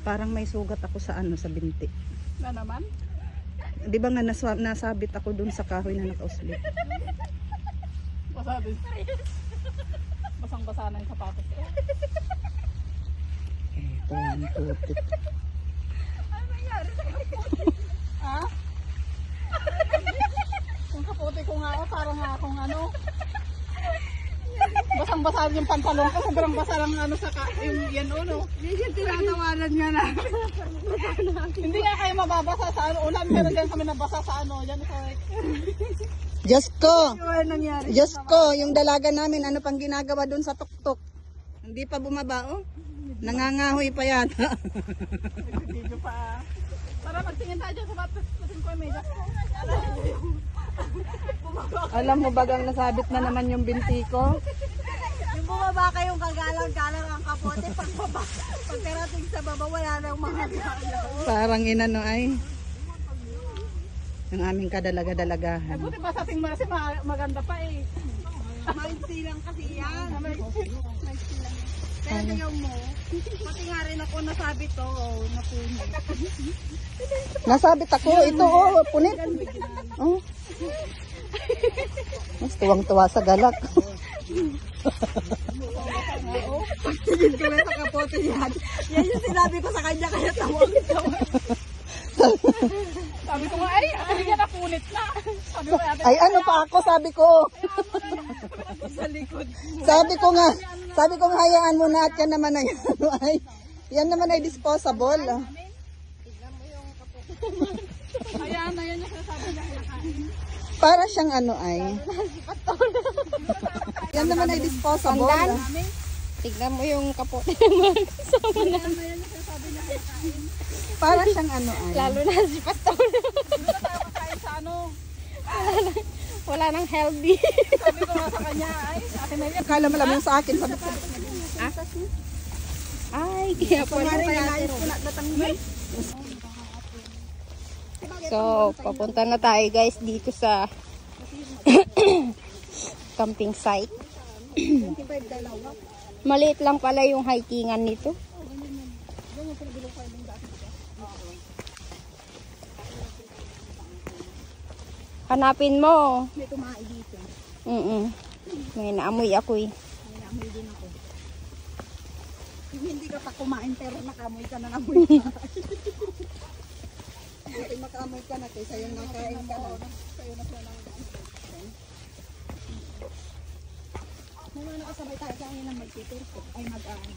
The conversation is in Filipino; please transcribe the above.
Parang may sugat ako sa ano, sa binti. Na naman? Di ba nga nasabit ako dun sa kahoy na nakauslit? Basa din. Basang-basa na yung sapatos. Ito yung putik. Ano nangyari sa kapote? Ha? Yung kapote ko nga, parang nga akong ano. Basang-basa yung pantalon ko. Sobrang basa lang ano sa yung yan uno. Yung tinatawanan nga na. Hindi nga kayo mababasa sa ano. Ulan, pero dyan kami nabasa sa ano. Dyan sa... Diyos ko! Ano nangyari? Diyos ko, yung dalaga namin, ano pang ginagawa dun sa tuktok? Hindi pa bumaba, oh. Nangangahoy pa yata. Video pa. Para magtingin tayo dyan sa batas. Kasi ko yung media. Alam mo bagang nasabit na naman yung binti ko? Yung bumaba kayong kagalang-galang ang kapote, pagkarating sa baba, wala nang mga galaw. Parang inano ay. Ang aming kadalaga-dalagahan. Buti pa sa ating kasi maganda pa eh. Maiksi lang kasi yan. Maiksi lang. Pero tingnan mo, pati nga rin ako nasabi to, napunit. Nasabit ako, ito oh, punit. Oh. Mas tuwang-tuwa sa galak. Pagtigil ko na sa kapote yan. Yan yung sinabi ko sa kanya, kaya tawag-tawag. Sabi ko nga ay, hindi niya napunit na. Sabi ko ate. Ay ano pa ako, sabi ko. Sa likod. Sabi ko nga hayaan mo na at yan naman ay, ano ay, yan naman ay disposable. Ayan, ayan yung sinasabi niya kinakain. Para siyang ano ay. Yan naman ay disposable. Tignan mo yung kapote ng mga kasama na. Ayan yung sinasabi niya kinakain. Para siyang ano ay. Lalo na si Pastor. Hindi na tayo kakain sa ano. Wala nang healthy. Sabi ko nga sa kanya ay, ate Mary. Akala mo lang yung sa akin. Sabi ko, Ay, kaya pala natin. So, papunta na tayo guys dito sa camping site. Maliit lang pala yung hikingan nito. Hanapin mo. May tumae dito. May naamoy ako eh. May naamoy din ako. Yung hindi ka pa kumain pero nakamoy ka na amoy ka. Buti makaamoy ka na kaysa yung nakain ka na. Sa'yo na siya lang. May mga nakasabay tayo sa akin ng magtiturko. Ay mag-aano.